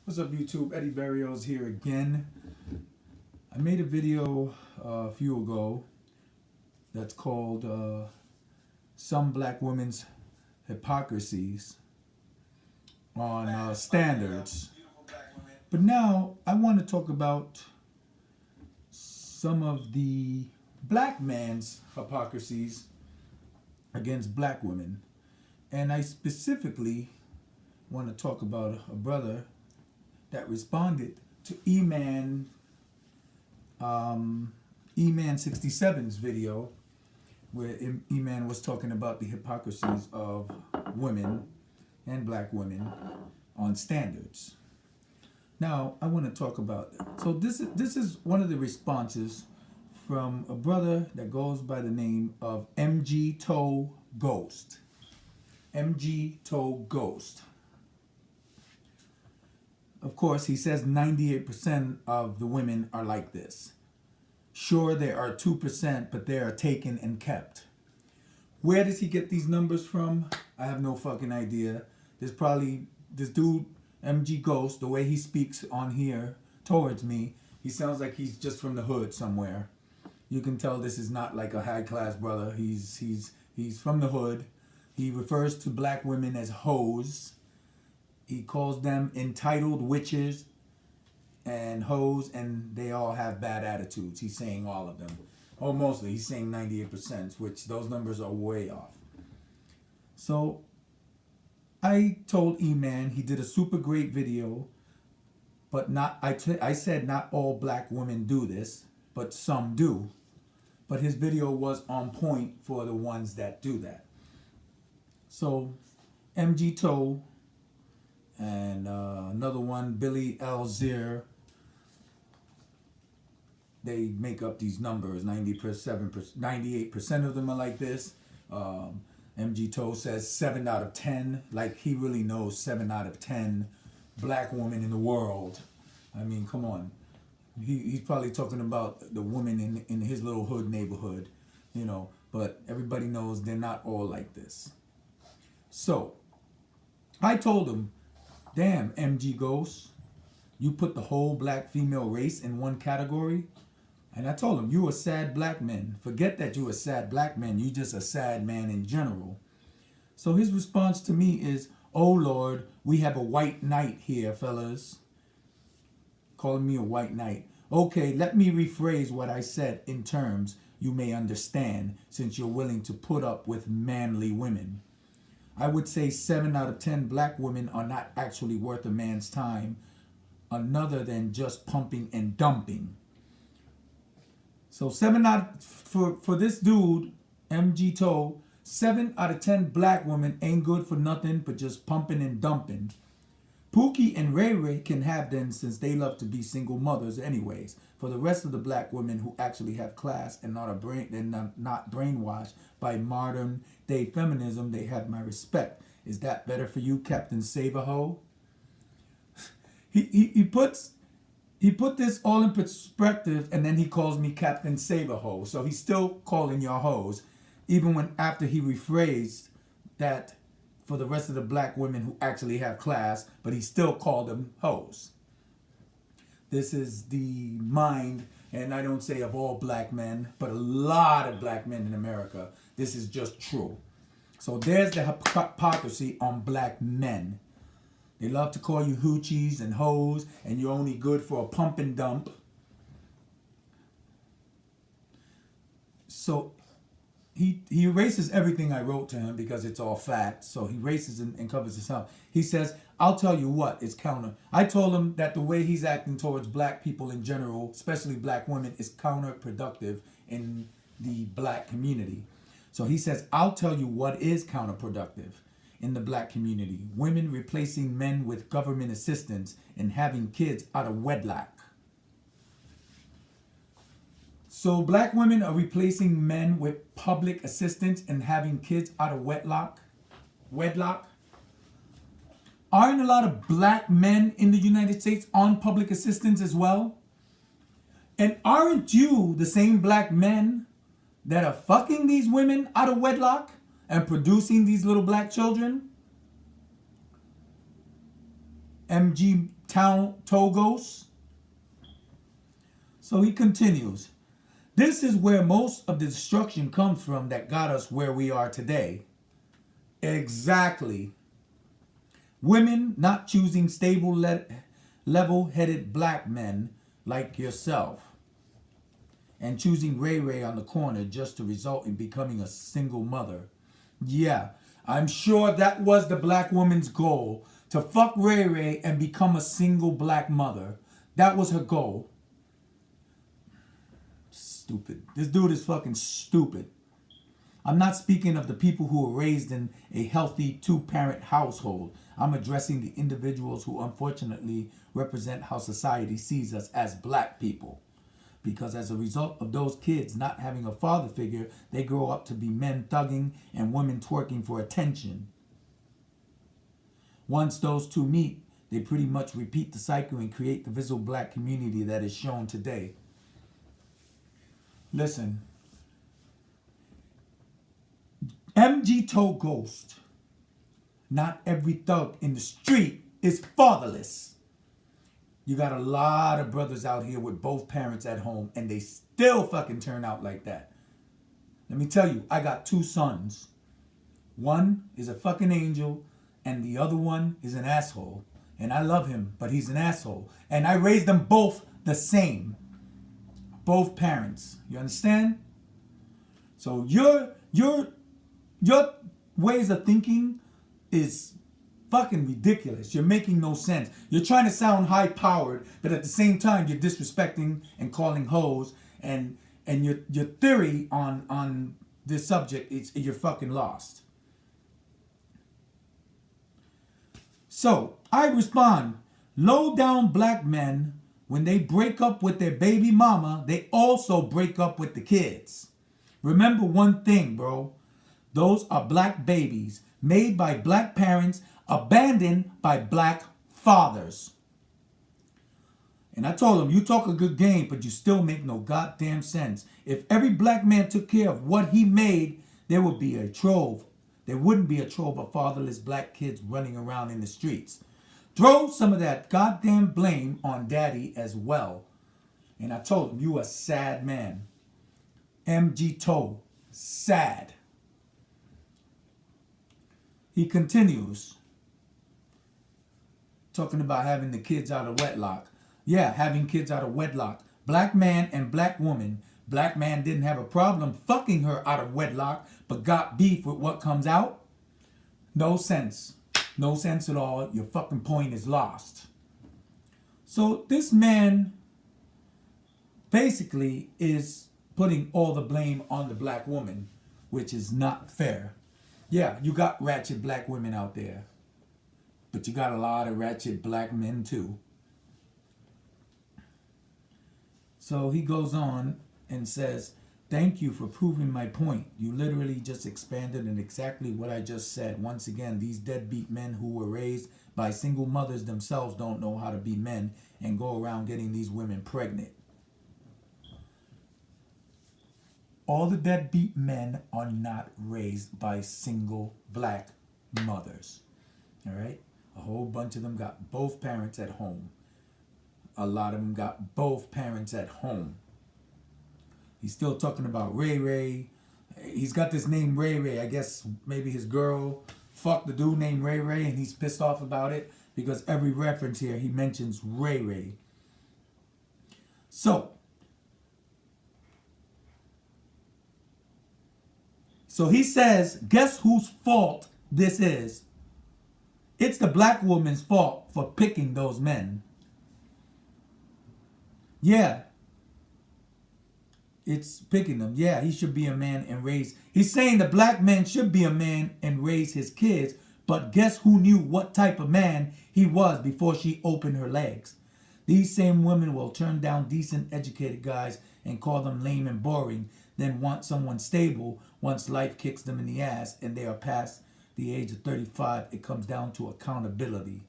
What's up, YouTube? Eddie Berrios here again. I made a video a few ago that's called Some Black Women's Hypocrisies on Standards. But now I want to talk about some of the black man's hypocrisies against black women. And I specifically want to talk about a brother that responded to E-Man 67's video, where E-Man was talking about the hypocrisies of women and black women on standards. Now I want to talk about that. So this is one of the responses from a brother that goes by the name of MG Toe Ghost. MG Toe Ghost. Of course, he says 98% of the women are like this. Sure, there are 2%, but they are taken and kept. Where does he get these numbers from? I have no fucking idea. There's probably this dude, MG Ghost, the way he speaks on here towards me, he sounds like he's just from the hood somewhere. You can tell this is not like a high-class brother. He's from the hood. He refers to black women as hoes. He calls them entitled witches and hoes, and they all have bad attitudes. He's saying all of them. Or mostly. He's saying 98%, which those numbers are way off. So I told E-Man he did a super great video, but I said not all black women do this, but some do. But his video was on point for the ones that do that. So MG Toe and another one, Billy L. Zier, they make up these numbers. 98% of them are like this. MG Toe says 7 out of 10, like he really knows 7 out of 10 black women in the world. I mean, come on. He's probably talking about the women in his little hood neighborhood, you know, but everybody knows they're not all like this. So I told him, damn, MG Ghost, you put the whole black female race in one category? And I told him, you a sad black man. Forget that you a sad black man. You just a sad man in general. So his response to me is, oh Lord, we have a white knight here, fellas. Calling me a white knight. Okay, let me rephrase what I said in terms you may understand, since you're willing to put up with manly women. I would say 7 out of 10 black women are not actually worth a man's time, another than just pumping and dumping. So for this dude, MG Toe, 7 out of 10 black women ain't good for nothing but just pumping and dumping. Pookie and Ray Ray can have them since they love to be single mothers anyways. For the rest of the black women who actually have class and not brainwashed by modern day feminism, they have my respect. Is that better for you, Captain Save-A-Ho? He put this all in perspective, and then he calls me Captain Save-A-Ho. So he's still calling y'all hoes, even when after he rephrased that for the rest of the black women who actually have class, but he still called them hoes. This is the mind, and I don't say of all black men, but a lot of black men in America. This is just true. So there's the hypocrisy on black men. They love to call you hoochies and hoes, and you're only good for a pump and dump. So he erases everything I wrote to him because it's all fact. So he erases and covers himself. He says, I'll tell you what, it's counter. I told him that the way he's acting towards black people in general, especially black women, is counterproductive in the black community. So he says, I'll tell you what is counterproductive in the black community. Women replacing men with government assistance and having kids out of wedlock. So black women are replacing men with public assistance and having kids out of wedlock. Aren't a lot of black men in the United States on public assistance as well? And aren't you the same black men that are fucking these women out of wedlock and producing these little black children? MG Togos. So he continues. This is where most of the destruction comes from that got us where we are today. Exactly. Women not choosing stable, level-headed black men like yourself and choosing Ray Ray on the corner just to result in becoming a single mother. Yeah, I'm sure that was the black woman's goal, to fuck Ray Ray and become a single black mother. That was her goal. Stupid. This dude is fucking stupid. I'm not speaking of the people who were raised in a healthy two-parent household. I'm addressing the individuals who unfortunately represent how society sees us as black people. Because as a result of those kids not having a father figure, they grow up to be men thugging and women twerking for attention. Once those two meet, they pretty much repeat the cycle and create the visible black community that is shown today. Listen. MG told Ghost, not every thug in the street is fatherless. You got a lot of brothers out here with both parents at home and they still fucking turn out like that. Let me tell you, I got two sons. One is a fucking angel and the other one is an asshole. And I love him, but he's an asshole. And I raised them both the same. Both parents. You understand? So your ways of thinking is fucking ridiculous. You're making no sense. You're trying to sound high-powered, but at the same time, you're disrespecting and calling hoes. And your theory on this subject is you're fucking lost. So I respond, low-down black men, when they break up with their baby mama, they also break up with the kids. Remember one thing, bro. Those are black babies made by black parents, abandoned by black fathers. And I told him, you talk a good game, but you still make no goddamn sense. If every black man took care of what he made, there would be a trove. There wouldn't be a trove of fatherless black kids running around in the streets. Throw some of that goddamn blame on daddy as well. And I told him, you a sad man. MG Toe, sad. He continues, talking about having the kids out of wedlock. Yeah, having kids out of wedlock. Black man and black woman. Black man didn't have a problem fucking her out of wedlock, but got beef with what comes out. No sense. No sense at all. Your fucking point is lost. So this man basically is putting all the blame on the black woman, which is not fair. Yeah, you got ratchet black women out there, but you got a lot of ratchet black men too. So he goes on and says, thank you for proving my point. You literally just expanded on exactly what I just said. Once again, these deadbeat men who were raised by single mothers themselves don't know how to be men and go around getting these women pregnant. All the deadbeat men are not raised by single black mothers. All right? A whole bunch of them got both parents at home. A lot of them got both parents at home. He's still talking about Ray Ray. He's got this name Ray Ray. I guess maybe his girl fucked the dude named Ray Ray and he's pissed off about it because every reference here he mentions Ray Ray. So he says, guess whose fault this is? It's the black woman's fault for picking those men. Yeah. It's picking them. Yeah, he should be a man and raise. He's saying the black man should be a man and raise his kids. But guess who knew what type of man he was before she opened her legs? These same women will turn down decent, educated guys and call them lame and boring, then want someone stable once life kicks them in the ass and they are past the age of 35. It comes down to accountability.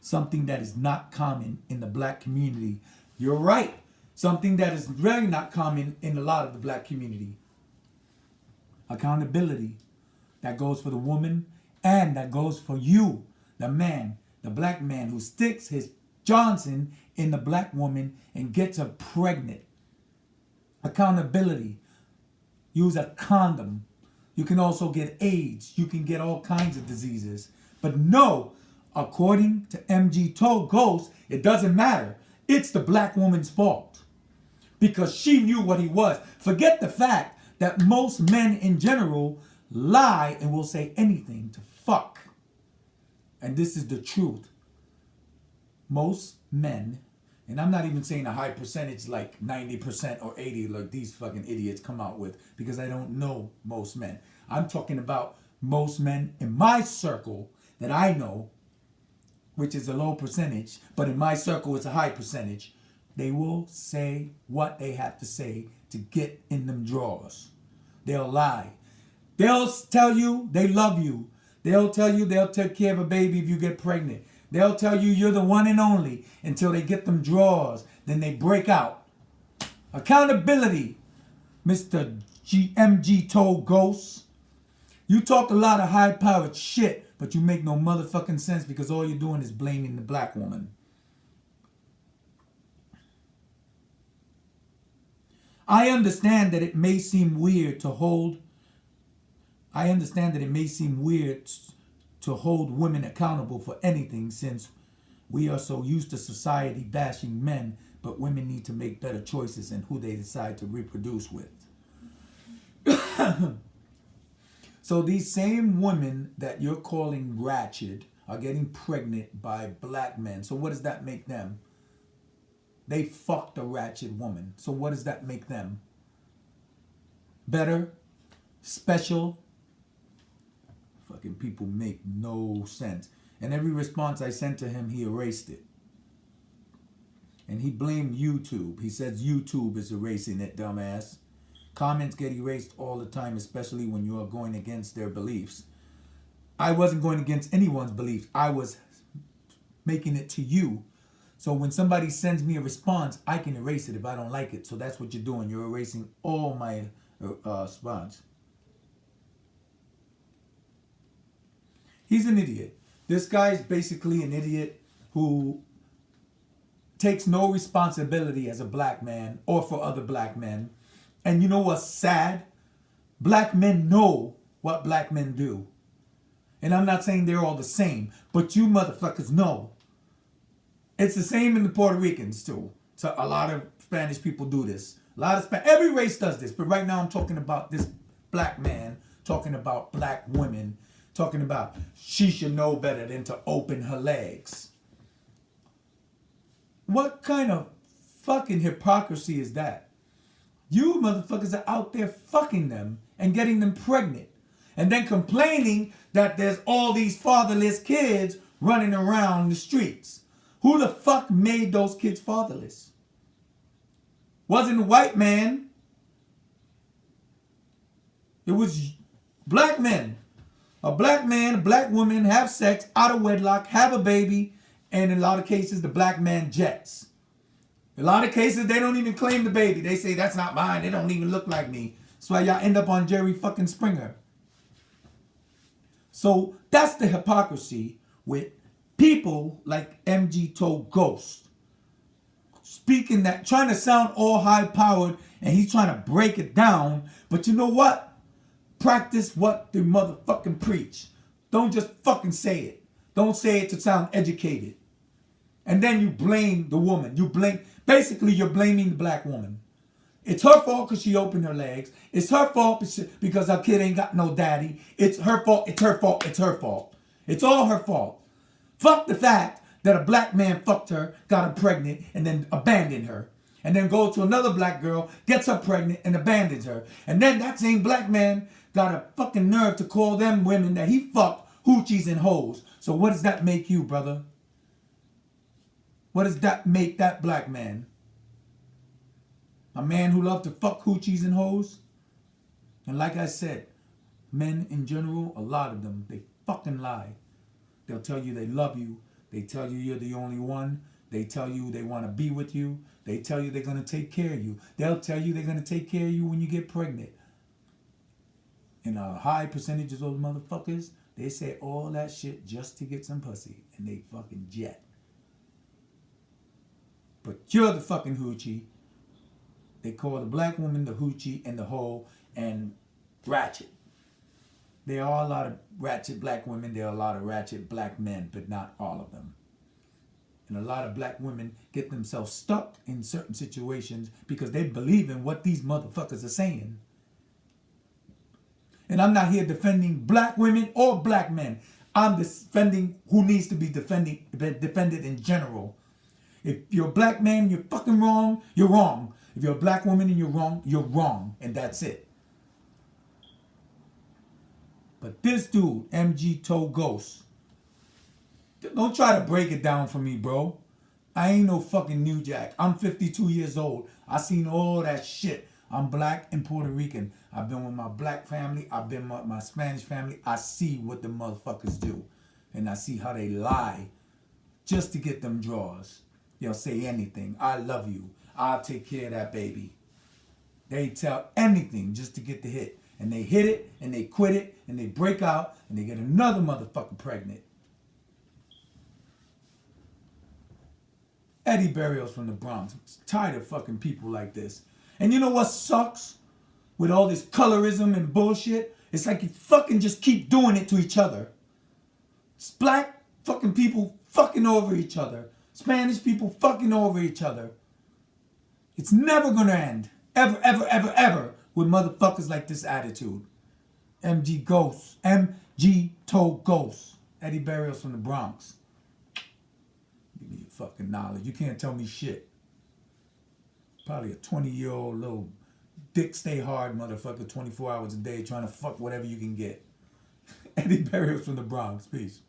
Something that is not common in the black community. You're right. Something that is very not common in a lot of the black community. Accountability. That goes for the woman and that goes for you, the man, the black man who sticks his Johnson in the black woman and gets her pregnant. Accountability. Use a condom. You can also get AIDS. You can get all kinds of diseases. But no, according to MG Toe Ghost, it doesn't matter. It's the black woman's fault. Because she knew what he was. Forget the fact that most men in general lie and will say anything to fuck. And this is the truth. Most men, and I'm not even saying a high percentage like 90% or 80% like these fucking idiots come out with, because I don't know most men. I'm talking about most men in my circle that I know, which is a low percentage, but in my circle it's a high percentage. They will say what they have to say to get in them drawers. They'll lie. They'll tell you they love you. They'll tell you they'll take care of a baby if you get pregnant. They'll tell you you're the one and only until they get them drawers. Then they break out. Accountability, Mr. MG Toe Ghost. You talk a lot of high-powered shit, but you make no motherfucking sense because all you're doing is blaming the black woman. I understand that it may seem weird to hold women accountable for anything, since we are so used to society bashing men, but women need to make better choices in who they decide to reproduce with. So these same women that you're calling ratchet are getting pregnant by black men. So what does that make them? They fucked a ratchet woman. So what does that make them? Better? Special? Fucking people make no sense. And every response I sent to him, he erased it. And he blamed YouTube. He says YouTube is erasing it, dumbass. Comments get erased all the time, especially when you are going against their beliefs. I wasn't going against anyone's beliefs. I was making it to you. So when somebody sends me a response, I can erase it if I don't like it. So that's what you're doing. You're erasing all my response. He's an idiot. This guy's basically an idiot who takes no responsibility as a black man or for other black men. And you know what's sad? Black men know what black men do. And I'm not saying they're all the same, but you motherfuckers know. It's the same in the Puerto Ricans too. So a lot of Spanish people do this. Every race does this. But right now I'm talking about this black man, talking about black women, talking about she should know better than to open her legs. What kind of fucking hypocrisy is that? You motherfuckers are out there fucking them and getting them pregnant. And then complaining that there's all these fatherless kids running around the streets. Who the fuck made those kids fatherless? Wasn't a white man. It was black men. A black man, a black woman have sex out of wedlock, have a baby, and in a lot of cases the black man jets. In a lot of cases they don't even claim the baby. They say that's not mine. They don't even look like me. That's why y'all end up on Jerry fucking Springer. So that's the hypocrisy with people like MG Toe Ghost. Speaking that, trying to sound all high powered, and he's trying to break it down. But you know what? Practice what they motherfucking preach. Don't just fucking say it. Don't say it to sound educated. And then you blame the woman. Basically you're blaming the black woman. It's her fault because she opened her legs. It's her fault because her kid ain't got no daddy. It's her fault. It's her fault. It's her fault. It's all her fault. Fuck the fact that a black man fucked her, got her pregnant, and then abandoned her. And then goes to another black girl, gets her pregnant, and abandons her. And then that same black man got a fucking nerve to call them women that he fucked hoochies and hoes. So what does that make you, brother? What does that make that black man? A man who loves to fuck hoochies and hoes? And like I said, men in general, a lot of them, they fucking lie. They'll tell you they love you. They tell you you're the only one. They tell you they want to be with you. They tell you they're going to take care of you. They'll tell you they're going to take care of you when you get pregnant. And a high percentage of those motherfuckers, they say all that shit just to get some pussy. And they fucking jet. But you're the fucking hoochie. They call the black woman the hoochie and the hoe and ratchet. There are a lot of ratchet black women. There are a lot of ratchet black men, but not all of them. And a lot of black women get themselves stuck in certain situations because they believe in what these motherfuckers are saying. And I'm not here defending black women or black men. I'm defending who needs to be defended in general. If you're a black man and you're fucking wrong, you're wrong. If you're a black woman and you're wrong. And that's it. But this dude, MG Toe Ghost, don't try to break it down for me, bro. I ain't no fucking New Jack. I'm 52 years old. I seen all that shit. I'm black and Puerto Rican. I've been with my black family. I've been with my Spanish family. I see what the motherfuckers do. And I see how they lie just to get them draws. They'll say anything. I love you. I'll take care of that baby. They tell anything just to get the hit. And they hit it, and they quit it, and they break out, and they get another motherfucker pregnant. Eddie Berrios from the Bronx. I'm tired of fucking people like this. And you know what sucks with all this colorism and bullshit? It's like you fucking just keep doing it to each other. It's black fucking people fucking over each other. Spanish people fucking over each other. It's never gonna end. Ever, ever, ever, ever with motherfuckers like this attitude. MG Ghost. MG Toe Ghost. Eddie Berrios from the Bronx. Give me your fucking knowledge. You can't tell me shit. Probably a 20-year-old little dick stay hard motherfucker 24 hours a day trying to fuck whatever you can get. Eddie Berrios from the Bronx. Peace.